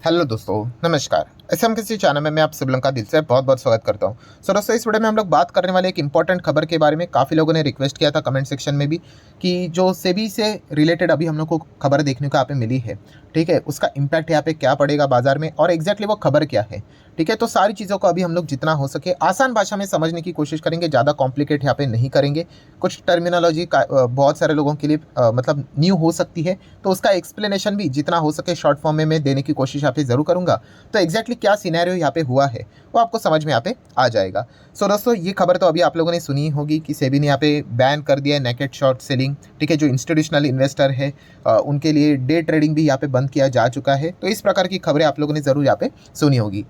Hello दोस्तों, नमस्कार। ऐसे हम किसी चैनल में मैं आप सभी लोगों का दिल से बहुत बहुत स्वागत करता हूं। दोस्तों, इस वीडियो में हम लोग बात करने वाले एक इंपॉर्टेंट खबर के बारे में। काफ़ी लोगों ने रिक्वेस्ट किया था कमेंट सेक्शन में भी कि जो सेबी से रिलेटेड अभी हम लोग को खबर देखने को यहाँ पे मिली है, ठीक है, उसका इम्पैक्ट यहाँ पे क्या पड़ेगा बाजार में और एग्जैक्टली वो खबर क्या है, ठीक है। तो सारी चीज़ों को अभी हम लोग जितना हो सके आसान भाषा में समझने की कोशिश करेंगे, ज़्यादा कॉम्प्लिकेट यहाँ पे नहीं करेंगे। कुछ टर्मिनोलॉजी का बहुत सारे लोगों के लिए मतलब न्यू हो सकती है, तो उसका एक्सप्लेनेशन भी जितना हो सके शॉर्ट फॉर्म में मैं देने की कोशिश यहाँ पे ज़रूर करूँगा। तो एग्जैक्टली क्या सिनेरियो यहाँ पे हुआ है वो आपको समझ में यहाँ पे आ जाएगा। दोस्तों, ये खबर तो अभी आप लोगों ने सुनी होगी कि सेबी ने यहाँ पे बैन कर दिया है नेकेड शॉर्ट सेलिंग, ठीक है। जो इंस्टीट्यूशनल इन्वेस्टर है उनके लिए डे ट्रेडिंग भी यहाँ पे बंद किया जा चुका है। तो इस प्रकार की खबरें आप लोगों ने ज़रूर यहाँ पे सुनी होगी।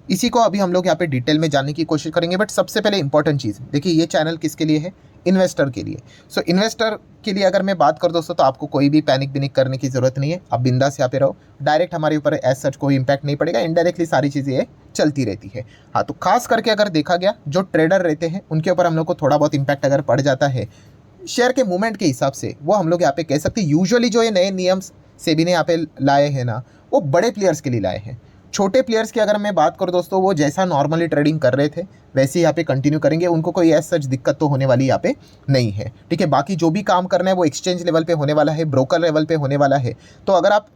इसी को अभी हम लोग यहाँ पे डिटेल में जानने की कोशिश करेंगे। बट सबसे पहले इंपॉर्टेंट चीज़ देखिए, ये चैनल किसके लिए है? इन्वेस्टर के लिए। इन्वेस्टर के लिए अगर मैं बात कर दोस्तों, तो आपको कोई भी पैनिक बिनिक करने की ज़रूरत नहीं है। आप बिंदास यहाँ पे रहो। डायरेक्ट हमारे ऊपर एज सच कोई इंपैक्ट नहीं पड़ेगा, इनडायरेक्टली सारी चीज़ें ये चलती रहती है। हाँ, तो खास करके अगर देखा गया जो ट्रेडर रहते हैं उनके ऊपर हम लोग को थोड़ा बहुत इंपैक्ट अगर पड़ जाता है शेयर के मूवमेंट के हिसाब से, वो हम लोग यहाँ पे कह सकते हैं। यूजुअली जो ये नए नियम सेबी ने यहाँ पे लाए हैं ना, वो बड़े प्लेयर्स के लिए लाए हैं। छोटे प्लेयर्स की अगर मैं बात करूँ दोस्तों, वो जैसा नॉर्मली ट्रेडिंग कर रहे थे वैसे ही यहाँ पे कंटिन्यू करेंगे। उनको कोई एज सच दिक्कत तो होने वाली यहाँ पे नहीं है, ठीक है। बाकी जो भी काम करना है वो एक्सचेंज लेवल पे होने वाला है, ब्रोकर लेवल पे होने वाला है। तो अगर आप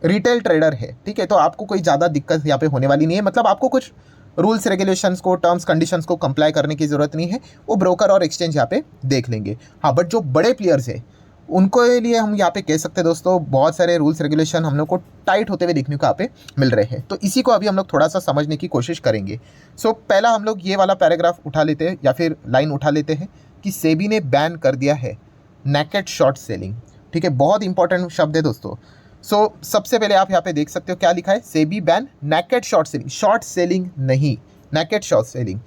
रिटेल ट्रेडर है, ठीक है, तो आपको कोई ज़्यादा दिक्कत यहाँ पे होने वाली नहीं है। मतलब आपको कुछ रूल्स रेगुलेशंस को, टर्म्स कंडीशंस को कंप्लाई करने की ज़रूरत नहीं है। वो ब्रोकर और एक्सचेंज यहाँ पे देख लेंगे। हाँ, बट जो बड़े प्लेयर्स है उनको लिए हम यहाँ पे कह सकते हैं दोस्तों, बहुत सारे रूल्स रेगुलेशन हम लोग को टाइट होते हुए देखने को यहाँ पे मिल रहे हैं। तो इसी को अभी हम लोग थोड़ा सा समझने की कोशिश करेंगे। पहला हम लोग ये वाला पैराग्राफ उठा लेते हैं या फिर लाइन उठा लेते हैं कि सेबी ने बैन कर दिया है नेकेड शॉर्ट सेलिंग, ठीक है। बहुत इंपॉर्टेंट शब्द है दोस्तों। सबसे पहले आप यहाँ पे देख सकते हो क्या लिखा है, SEBI ban naked short selling. Short selling नहीं, नेकेड शॉर्ट सेलिंग।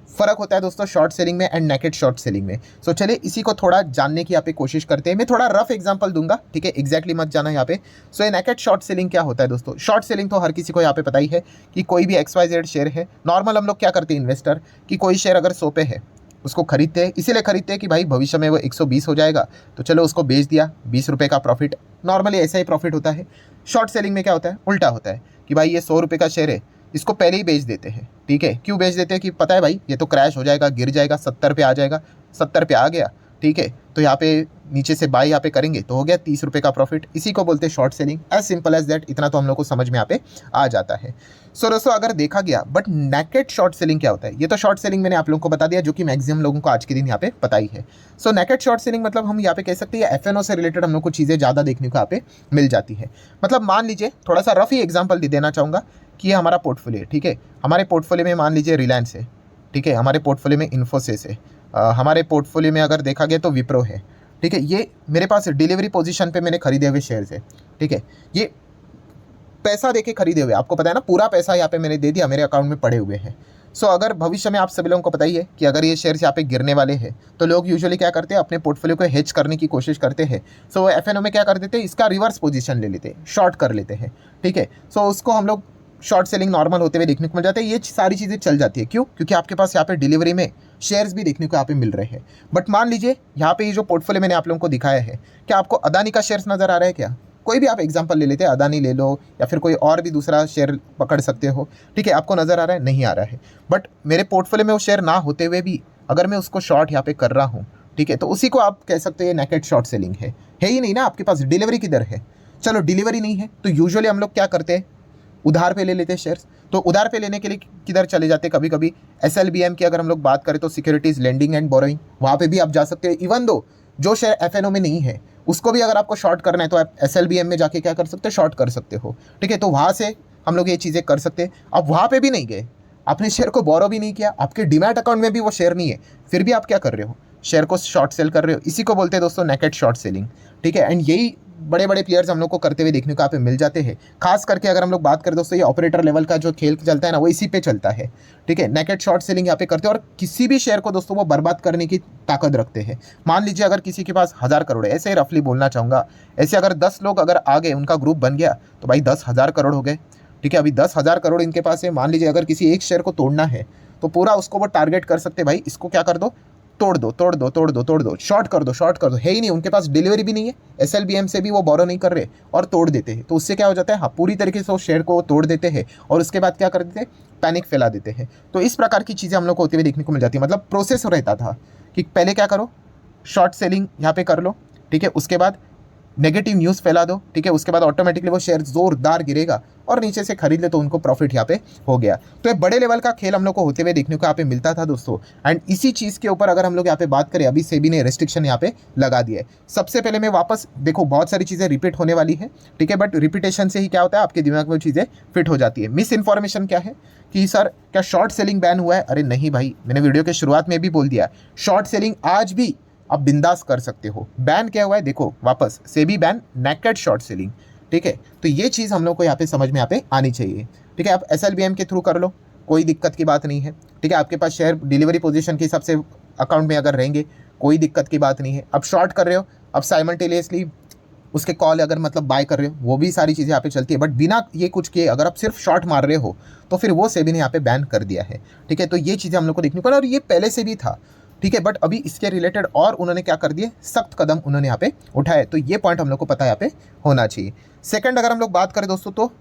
फर्क होता है दोस्तों शॉर्ट सेलिंग में एंड नेकेड शॉर्ट सेलिंग में। चलिए इसी को थोड़ा जानने की यहाँ पे कोशिश करते हैं। मैं थोड़ा रफ एग्जांपल दूंगा, ठीक है, एग्जैक्टली मत जाना यहाँ पे। ये नेकेड शॉर्ट सेलिंग क्या होता है दोस्तों? शॉर्ट सेलिंग तो हर किसी को यहाँ पे पता ही है कि कोई भी XYZ शेयर है, नॉर्मल हम लोग क्या करते हैं इन्वेस्टर, कि कोई शेयर अगर 100 पे है उसको खरीदते हैं, इसीलिए खरीदते हैं कि भाई भविष्य में वो 120 हो जाएगा, तो चलो उसको बेच दिया, 20 रुपये का प्रॉफिट। नॉर्मली ऐसा ही प्रॉफिट होता है। शॉर्ट सेलिंग में क्या होता है? उल्टा होता है कि भाई ये 100 रुपये का शेयर है, इसको पहले ही बेच देते हैं, ठीक है। क्यों बेच देते हैं? कि पता है भाई ये तो क्रैश हो जाएगा, गिर जाएगा, 70 पे आ जाएगा। 70 पे आ गया, ठीक है, तो यहाँ पे नीचे से बाई यहाँ पे करेंगे तो हो गया 30 रुपये का प्रॉफिट। इसी को बोलते हैं short selling. As simple as that. इतना तो हम लोग को समझ में यहाँ पे आ जाता है। दोस्तों, अगर देखा गया, बट नेकेड शॉर्ट सेलिंग क्या होता है? ये तो शॉर्ट सेलिंग मैंने आप लोगों को बता दिया, जो कि मैक्सिमम लोगों को आज के दिन यहाँ पे पता ही है। नेकेड शॉर्ट सेलिंग मतलब हम यहाँ पे कह सकते हैं FNO से रिलेटेड हम लोग को चीज़ें ज़्यादा देखने को यहाँ पे मिल जाती है। मतलब मान लीजिए, थोड़ा सा रफ ही एग्जाम्पल देना चाहूँगा कि ये हमारा पोर्टफोलियो है, ठीक है। हमारे पोर्टफोलियो में मान लीजिए रिलायंस है, ठीक है। हमारे पोर्टफोलियो में इन्फोसिस है। हमारे पोर्टफोलियो में अगर देखा गया तो विप्रो है, ठीक है। ये मेरे पास डिलीवरी पोजीशन पे मैंने खरीदे हुए शेयर्स है, ठीक है। ये पैसा देके खरीदे हुए, आपको पता है ना, पूरा पैसा यहाँ पे मैंने दे दिया, मेरे अकाउंट में पड़े हुए हैं। अगर भविष्य में आप सभी लोगों को पता ही है कि अगर ये शेयर्स यहाँ पे गिरने वाले हैं, तो लोग यूजुअली क्या करते हैं, अपने पोर्टफोलियो को हेज करने की कोशिश करते हैं। FNO में क्या कर देते हैं, इसका रिवर्स पोजीशन ले लेते हैं, शॉर्ट कर लेते हैं, ठीक है। उसको हम लोग शॉर्ट सेलिंग नॉर्मल होते हुए देखने को मिल जाता है। ये सारी चीज़ें चल जाती है। क्यों? क्योंकि आपके पास यहाँ पे डिलीवरी में शेयर्स भी देखने को यहाँ पे मिल रहे हैं। बट मान लीजिए यहाँ पे ये जो पोर्टफोलियो मैंने आप लोगों को दिखाया है, क्या आपको अदानी का शेयर्स नज़र आ रहा है? क्या कोई भी आप एग्जांपल ले लेते हैं, अदानी ले लो या फिर कोई और भी दूसरा शेयर पकड़ सकते हो, ठीक है। आपको नज़र आ रहा है? नहीं आ रहा है। बट मेरे पोर्टफोलियो में वो शेयर ना होते हुए भी अगर मैं उसको शॉर्ट यहाँ पे कर रहा हूँ, ठीक है, तो उसी को आप कह सकते हैं नेकेड शॉर्ट सेलिंग है ही नहीं ना। आपके पास डिलीवरी किधर है? चलो डिलीवरी नहीं है तो यूजुअली हम लोग क्या करते हैं, उधार पे ले लेते हैं शेयर्स। तो उधार पे लेने के लिए किधर चले जाते हैं? कभी कभी SLBM की अगर हम लोग बात करें तो सिक्योरिटीज लेंडिंग एंड बोरोइंग, वहाँ पे भी आप जा सकते हैं। इवन दो जो शेयर FNO में नहीं है उसको भी अगर आपको शॉर्ट करना है तो आप SLBM में जाके क्या कर सकते हो, शॉर्ट कर सकते हो, ठीक है। तो वहाँ से हम लोग ये चीज़ें कर सकते हैं। अब वहाँ पे भी नहीं गए, आपने शेयर को बोरो भी नहीं किया, आपके डीमैट अकाउंट में भी वो शेयर नहीं है, फिर भी आप क्या कर रहे हो, शेयर को शॉर्ट सेल कर रहे हो। इसी को बोलते हैं दोस्तों नेकेड शॉर्ट सेलिंग, ठीक है। एंड यही बड़े बड़े प्लेयर्स हम लोग को करते हुए देखने को यहाँ पे मिल जाते हैं। खास करके अगर हम लोग बात करें दोस्तों, ये ऑपरेटर लेवल का जो खेल चलता है ना, वो इसी पे चलता है, ठीक है। नेकेड शॉर्ट सेलिंग यहाँ पे करते हैं और किसी भी शेयर को दोस्तों वो बर्बाद करने की ताकत रखते हैं। मान लीजिए अगर किसी के पास 1000 करोड़ है, ऐसे ही रफली बोलना चाहूँगा, ऐसे अगर 10 लोग अगर आ गए, उनका ग्रुप बन गया, तो भाई 10,000 करोड़ हो गए, ठीक है। अभी 10,000 करोड़ इनके पास है। मान लीजिए अगर किसी एक शेयर को तोड़ना है तो पूरा उसको वो टारगेट कर सकते, भाई इसको क्या कर दो, तोड़ दो तोड़ दो तोड़ दो तोड़ दो, शॉर्ट कर दो शॉर्ट कर दो, है ही नहीं, उनके पास डिलीवरी भी नहीं है, एसएलबीएम से भी वो बोरो नहीं कर रहे और तोड़ देते हैं। तो उससे क्या हो जाता है, हाँ पूरी तरीके से वो शेयर को तोड़ देते हैं और उसके बाद क्या कर देते हैं, पैनिक फैला देते हैं। तो इस प्रकार की चीज़ें हम लोग को होते हुए देखने को मिल जाती है। मतलब प्रोसेस रहता था कि पहले क्या करो, शॉर्ट सेलिंग यहाँ पे कर लो, ठीक है, उसके बाद नेगेटिव न्यूज़ फैला दो, ठीक है, उसके बाद ऑटोमेटिकली वो शेयर जोरदार गिरेगा और नीचे से खरीद ले तो उनको प्रॉफिट यहाँ पे हो गया। तो ये बड़े लेवल का खेल हम लोग को होते हुए देखने को यहाँ पे मिलता था दोस्तों। एंड इसी चीज़ के ऊपर अगर हम लोग यहाँ पे बात करें, अभी सेबी ने रेस्ट्रिक्शन यहाँ पे लगा दिया है। सबसे पहले मैं वापस देखो, बहुत सारी चीज़ें रिपीट होने वाली है, ठीक है, बट रिपीटेशन से ही क्या होता है, आपके दिमाग में चीज़ें फिट हो जाती है। मिस इन्फॉर्मेशन क्या है कि सर क्या शॉर्ट सेलिंग बैन हुआ है? अरे नहीं भाई, मैंने वीडियो के शुरुआत में भी बोल दिया, शॉर्ट सेलिंग आज भी आप बिंदास कर सकते हो। बैन क्या हुआ है देखो, वापस SEBI ban naked short selling, ठीक है। तो ये चीज़ हम लोग को यहाँ पे समझ में यहाँ पे आनी चाहिए, ठीक है। आप एसएलबीएम के थ्रू कर लो, कोई दिक्कत की बात नहीं है, ठीक है। आपके पास शेयर डिलीवरी पोजीशन के हिसाब से अकाउंट में अगर रहेंगे, कोई दिक्कत की बात नहीं है। अब शॉर्ट कर रहे हो, अब साइमल्टेनियसली उसके कॉल अगर मतलब बाय कर रहे हो, वो भी सारी चीज़ें यहाँ पे चलती है। बट बिना ये कुछ किए अगर आप सिर्फ शॉर्ट मार रहे हो तो फिर वो सेबी ने यहाँ पे बैन कर दिया है, ठीक है। तो ये चीज़ें हम लोग को देखने को, और ये पहले से भी था, ठीक है, बट अभी इसके रिलेटेड और उन्होंने क्या कर दिए, सख्त कदम उन्होंने यहाँ पे उठाए। तो ये पॉइंट हम लोग को पता यहाँ पे होना चाहिए। सेकंड अगर हम लोग बात करें दोस्तों, तो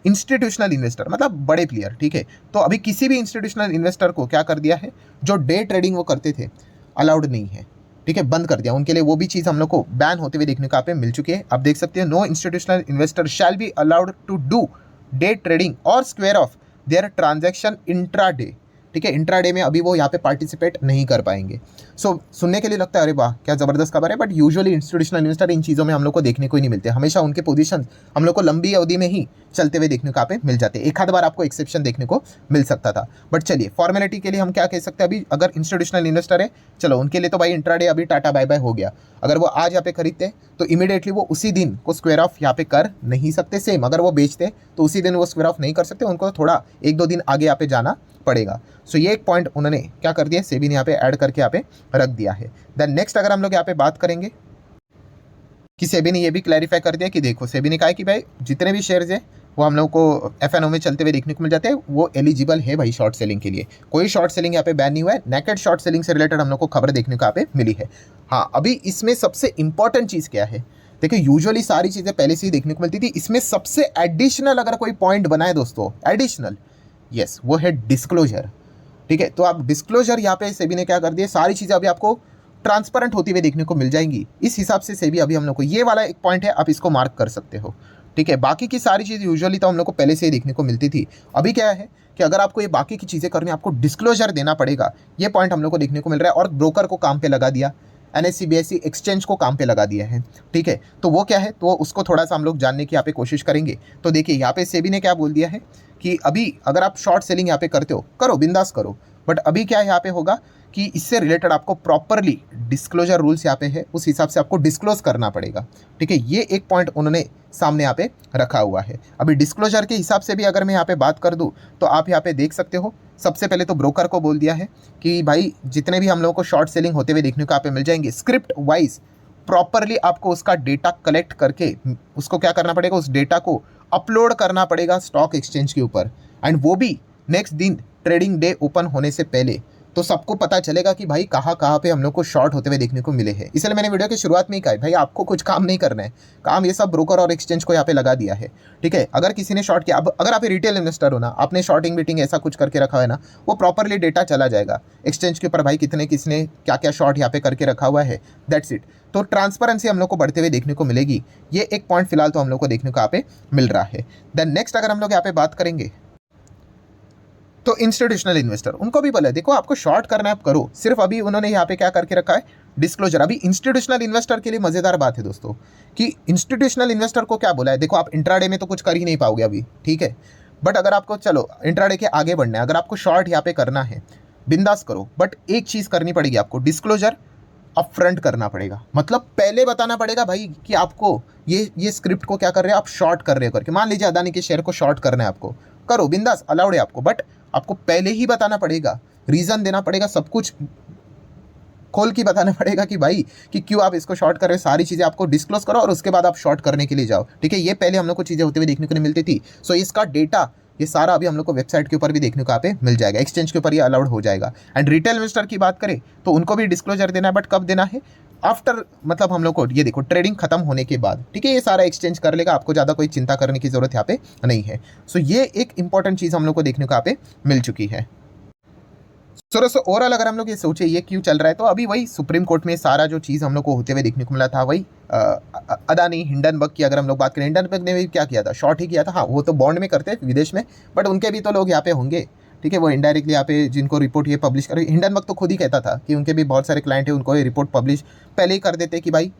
इंस्टीट्यूशनल इन्वेस्टर मतलब बड़े प्लेयर, ठीक है। तो अभी किसी भी इंस्टीट्यूशनल इन्वेस्टर को क्या कर दिया है, जो डे ट्रेडिंग वो करते थे अलाउड नहीं है, ठीक है, बंद कर दिया उनके लिए। वो भी चीज़ हम लोग को बैन होते हुए देखने को यहाँ पे मिल चुकी है। आप देख सकते हैं, no institutional investor shall be allowed to do day trading और square off their transaction intraday, ठीक है। इंट्राडे में अभी वो यहाँ पे पार्टिसिपेट नहीं कर पाएंगे। सो सुनने के लिए लगता है अरे वाह क्या ज़बरदस्त खबर है, but usually institutional investor in चीज़ों में हम लोग को देखने को ही नहीं मिलते। हमेशा उनके पोजीशन हम लोग को लंबी अवधि में ही चलते हुए देखने को यहाँ पे मिल जाते हैं। एक आध बार आपको एक्सेप्शन देखने को मिल सकता था, बट चलिए फॉर्मेलिटी के लिए हम क्या कह सकते हैं, अभी अगर इंस्टीट्यूशनल इन्वेस्टर है, चलो उनके लिए तो भाई इंट्राडे अभी टाटा बाय बाय हो गया। अगर वो आज यहाँ पे खरीदते तो इमीडिएटली वो उसी दिन को स्क्वायर ऑफ यहाँ पे कर नहीं सकते। सेम अगर वो बेचते तो उसी दिन वो स्क्वायर ऑफ नहीं कर सकते, उनको थोड़ा 1-2 दिन आगे यहाँ पे जाना पड़ेगा। सो ये एक पॉइंट उन्होंने क्या कर दिया, सेबी ने यहाँ पे ऐड करके यहाँ पे रख दिया है। देन नेक्स्ट अगर हम लोग यहाँ पे बात करेंगे कि सेबी ने ये भी क्लैरिफाई कर दिया कि देखो, सेबी ने कहा कि भाई जितने भी शेयर्स है वो हम लोग को एफएनओ में चलते हुए देखने को मिल जाते हैं, वो एलिजिबल है भाई शॉर्ट सेलिंग के लिए। कोई शॉर्ट सेलिंग यहाँ पे बैन नहीं हुआ है। नेकेड शॉर्ट सेलिंग से रिलेटेड हम लोग को खबर देखने को यहाँ पे मिली है। हाँ, अभी इसमें सबसे इंपॉर्टेंट चीज़ क्या है, देखिए यूजुअली सारी चीज़ें पहले से ही देखने को मिलती थी, इसमें सबसे एडिशनल अगर कोई पॉइंट बनाए दोस्तों, एडिशनल, यस, वो है डिस्क्लोजर, ठीक है। तो आप डिस्क्लोजर यहाँ पे सेबी ने क्या कर दिया, सारी चीज़ें अभी आपको ट्रांसपेरेंट होती हुई देखने को मिल जाएंगी। इस हिसाब से सेबी अभी हम लोग को ये वाला एक पॉइंट है, आप इसको मार्क कर सकते हो, ठीक है। बाकी की सारी चीज़ यूजुअली तो हम लोग को पहले से ही देखने को मिलती थी। अभी क्या है कि अगर आपको ये बाकी की चीज़ें करनी है, आपको डिस्क्लोजर देना पड़ेगा। ये पॉइंट हम लोग को देखने को मिल रहा है। और ब्रोकर को काम पे लगा दिया, एनएससी बीएससी एक्सचेंज को काम पे लगा दिया है, ठीक है। तो वो क्या है, तो उसको थोड़ा सा हम लोग जानने की यहाँ पे कोशिश करेंगे। तो देखिए यहाँ पे सेबी ने क्या बोल दिया है कि अभी अगर आप शॉर्ट सेलिंग यहाँ पे करते हो, करो, बिंदास करो, बट अभी क्या यहाँ पे होगा कि इससे रिलेटेड आपको प्रॉपरली डिस्क्लोजर रूल्स यहाँ पे है, उस हिसाब से आपको डिस्क्लोज करना पड़ेगा, ठीक है। ये एक पॉइंट उन्होंने सामने यहाँ पे रखा हुआ है। अभी डिस्क्लोजर के हिसाब से भी अगर मैं यहाँ पे बात कर दूँ तो आप यहाँ पे देख सकते हो, सबसे पहले तो ब्रोकर को बोल दिया है कि भाई जितने भी हम लोगों को शॉर्ट सेलिंग होते हुए देखने को यहाँ पे मिल जाएंगे, स्क्रिप्ट वाइज प्रॉपरली आपको उसका डेटा कलेक्ट करके उसको क्या करना पड़ेगा, उस डेटा को अपलोड करना पड़ेगा स्टॉक एक्सचेंज के ऊपर, एंड वो भी नेक्स्ट दिन ट्रेडिंग डे ओपन होने से पहले। तो सबको पता चलेगा कि भाई कहाँ कहाँ पे हम लोग को शॉर्ट होते हुए देखने को मिले हैं। इसलिए मैंने वीडियो की शुरुआत में ही कहा भाई आपको कुछ काम नहीं करना है, काम ये सब ब्रोकर और एक्सचेंज को यहाँ पे लगा दिया है, ठीक है। अगर किसी ने शॉर्ट किया, अब अगर आप रिटेल इन्वेस्टर हो ना, आपने शॉर्टिंग बीटिंग ऐसा कुछ करके रखा है ना, वो प्रॉपरली डेटा चला जाएगा एक्सचेंज के ऊपर, भाई किसने क्या क्या शॉर्ट यहाँ पे करके रखा हुआ है, दैट्स इट। तो ट्रांसपेरेंसी हम लोग को बढ़ते हुए देखने को मिलेगी। ये एक पॉइंट फिलहाल तो हम लोग को देखने को यहाँ पे मिल रहा है। देन नेक्स्ट अगर हम लोग यहाँ पे बात करेंगे तो इंस्टीट्यूशनल इन्वेस्टर, उनको भी बोला है देखो आपको शॉर्ट करना है आप करो, सिर्फ अभी उन्होंने यहाँ पे क्या करके रखा है, डिस्क्लोजर। अभी इंस्टीट्यूशनल इन्वेस्टर के लिए मजेदार बात है दोस्तों कि इंस्टीट्यूशनल इन्वेस्टर को क्या बोला है, देखो आप इंट्राडे में तो कुछ कर ही नहीं पाओगे अभी, ठीक है, बट अगर आपको चलो इंट्राडे के आगे बढ़ना है, अगर आपको शॉर्ट यहाँ पे करना है, बिंदास करो, बट एक चीज़ करनी पड़ेगी आपको, डिस्क्लोजर अपफ्रंट करना पड़ेगा। मतलब पहले बताना पड़ेगा भाई कि आपको ये स्क्रिप्ट को क्या कर रहे हैं, आप शॉर्ट कर रहे हो करके। मान लीजिए अदानी के शेयर को शॉर्ट करना है आपको, करो, बिंदास, अलाउड है आपको, बट आपको पहले ही बताना पड़ेगा, रीज़न देना पड़ेगा, सब कुछ खोल के बताना पड़ेगा कि भाई कि क्यों आप इसको शॉर्ट कर रहे हो, सारी चीज़ें आपको डिस्क्लोज करो और उसके बाद आप शॉर्ट करने के लिए जाओ, ठीक है। ये पहले हम लोग को चीज़ें होते हुए देखने को नहीं मिलती थी। सो इसका डेटा ये सारा अभी हम लोग को वेबसाइट के ऊपर भी देखने को यहाँ पे मिल जाएगा, एक्सचेंज के ऊपर ये अलाउड हो जाएगा। एंड रिटेल इन्वेस्टर की बात करें तो उनको भी डिस्क्लोजर देना है, बट कब देना है, आफ्टर, मतलब हम लोग को ये देखो ट्रेडिंग खत्म होने के बाद, ठीक है, ये सारा एक्सचेंज कर लेगा, आपको ज़्यादा कोई चिंता करने की जरूरत यहाँ पे नहीं है। सो ये एक इंपॉर्टेंट चीज़ हम लोग को देखने को यहाँ पे मिल चुकी है। सो दोस्तों ओवरऑल अगर हम लोग ये सोचे ये क्यों चल रहा है, तो अभी वही सुप्रीम कोर्ट में सारा जो चीज़ हम लोग को होते हुए देखने को मिला था, वही अदानी हिंडनबर्ग की अगर हम लोग बात करें, हिंडनबर्ग ने भी क्या किया था, शॉर्ट ही किया था। हाँ, वो तो बॉन्ड में करते हैं विदेश में, बट उनके भी तो लोग यहाँ पे होंगे, ठीक है, वो इनडायरेक्टली यहाँ पे जिनको रिपोर्ट ये पब्लिश कर, हिंडनबर्ग तो खुद ही कहता था कि उनके भी बहुत सारे क्लाइंट हैं, उनको ये रिपोर्ट पब्लिश पहले ही कर देते कि भाई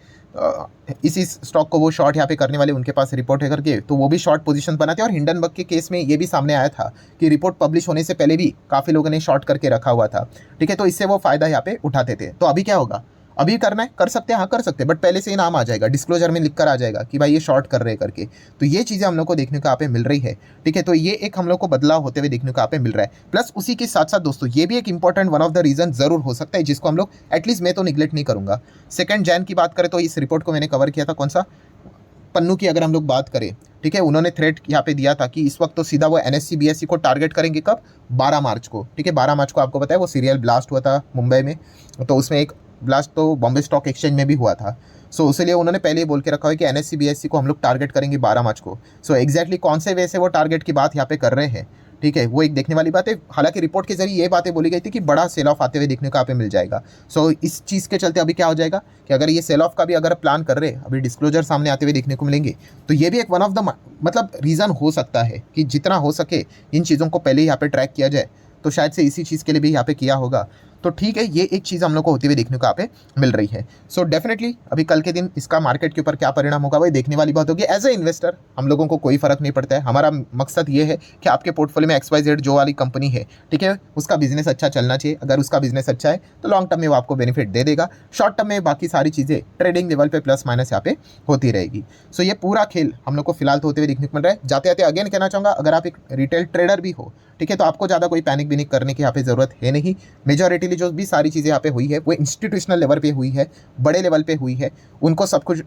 इसी स्टॉक को वो शॉर्ट यहाँ पे करने वाले उनके पास रिपोर्ट है करके, तो वो भी शॉर्ट पोजीशन बनाते हैं। और हिंडनबर्ग के केस में ये भी सामने आया था कि रिपोर्ट पब्लिश होने से पहले भी काफ़ी लोगों ने शॉर्ट करके रखा हुआ था, ठीक है, तो इससे वो फ़ायदा यहाँ पे उठाते थे। तो अभी क्या होगा, अभी करना है कर सकते हैं, हाँ कर सकते हैं, बट पहले से ही नाम आ जाएगा, डिस्क्लोजर में लिख कर आ जाएगा कि भाई ये शॉर्ट कर रहे हैं करके। तो ये चीज़ें हम लोग को देखने को यहाँ पे मिल रही है, ठीक है, तो ये एक हम लोग को बदलाव होते हुए देखने को यहाँ पे मिल रहा है। प्लस उसी के साथ साथ दोस्तों ये भी एक important one of the reason जरूर हो सकता है, जिसको हम लोग एटलीस्ट मैं तो निगलेक्ट नहीं करूँगा। 2 जैन की बात करें तो इस रिपोर्ट को मैंने कवर किया था, कौन सा, पन्नू की अगर हम लोग बात करें, ठीक है, उन्होंने थ्रेट यहाँ पे दिया था कि इस वक्त तो सीधा वो एनएससी बीएससी को टारगेट करेंगे, कब, 12 मार्च को, ठीक है, 12 मार्च को आपको पता है वो सीरियल ब्लास्ट हुआ था मुंबई में, तो उसमें एक ब्लास्ट तो बॉम्बे स्टॉक एक्सचेंज में भी हुआ था। सो उसलिए उन्होंने पहले ही बोल के रखा है कि एनएससी बीएससी को हम लोग टारगेट करेंगे 12 मार्च को। सो एग्जैक्टली कौन से वे से वो टारगेट की बात यहाँ पे कर रहे हैं, ठीक है, वो एक देखने वाली बात है। हालांकि रिपोर्ट के जरिए ये बातें बोली गई थी कि बड़ा सेल ऑफ आते हुए देखने को यहाँ पे मिल जाएगा। सो इस चीज़ के चलते अभी क्या हो जाएगा कि अगर ये सेल ऑफ का भी अगर प्लान कर रहे हैं, अभी डिस्क्लोजर सामने आते हुए देखने को मिलेंगे, तो ये भी एक वन ऑफ द मतलब रीज़न हो सकता है कि जितना हो सके इन चीज़ों को पहले ही यहाँ पे ट्रैक किया जाए। तो शायद से इसी चीज़ के लिए भी यहाँ पे किया होगा। तो ठीक है, ये एक चीज़ हम लोग को होती हुई देखने को यहाँ पे मिल रही है। सो डेफिनेटली अभी कल के दिन इसका मार्केट के ऊपर क्या परिणाम होगा वही देखने वाली बात होगी। एज ए इन्वेस्टर हम लोगों को कोई फर्क नहीं पड़ता है, हमारा मकसद ये है कि आपके पोर्टफोलियो में XYZ जो वाली कंपनी है, ठीक है, उसका बिजनेस अच्छा चलना चाहिए। अगर उसका बिजनेस अच्छा है तो लॉन्ग टर्म में वो आपको बेनिफिट दे देगा, शॉर्ट टर्म में बाकी सारी चीज़ें ट्रेडिंग लेवल पे प्लस माइनस यहाँ पे होती रहेगी। सो ये पूरा खेल हम लोग को फिलहाल तो होते हुए देखने को मिल रहा है। जाते जाते अगेन कहना चाहूँगा, अगर आप एक रिटेल ट्रेडर भी हो, ठीक है, तो आपको ज़्यादा कोई पैनिक भी नहीं करने की यहाँ पे ज़रूरत है नहीं। मेजॉरिटीली जो भी सारी चीज़ें यहाँ पे हुई है वो इंस्टीट्यूशनल लेवल पे हुई है, बड़े लेवल पे हुई है, उनको सब कुछ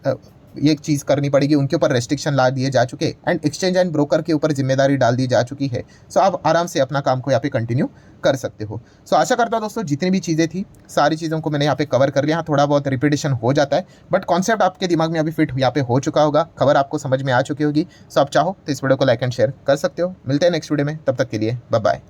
ये चीज़ करनी पड़ेगी, उनके ऊपर रेस्ट्रिक्शन ला दिए जा चुके एंड एक्सचेंज एंड ब्रोकर के ऊपर जिम्मेदारी डाल दी जा चुकी है। सो आप आराम से अपना काम को यहाँ पे कंटिन्यू कर सकते हो। सो आशा करता हूँ दोस्तों जितनी भी चीज़ें थी सारी चीज़ों को मैंने यहाँ पे कवर कर लिया। थोड़ा बहुत रिपीटेशन हो जाता है, बट कॉन्सेप्ट आपके दिमाग में अभी फिट यहाँ पे हो चुका होगा, खबर आपको समझ में आ चुकी होगी। सो आप चाहो तो इस वीडियो को लाइक एंड शेयर कर सकते हो। मिलते हैं नेक्स्ट वीडियो में, तब तक के लिए बाय बाय।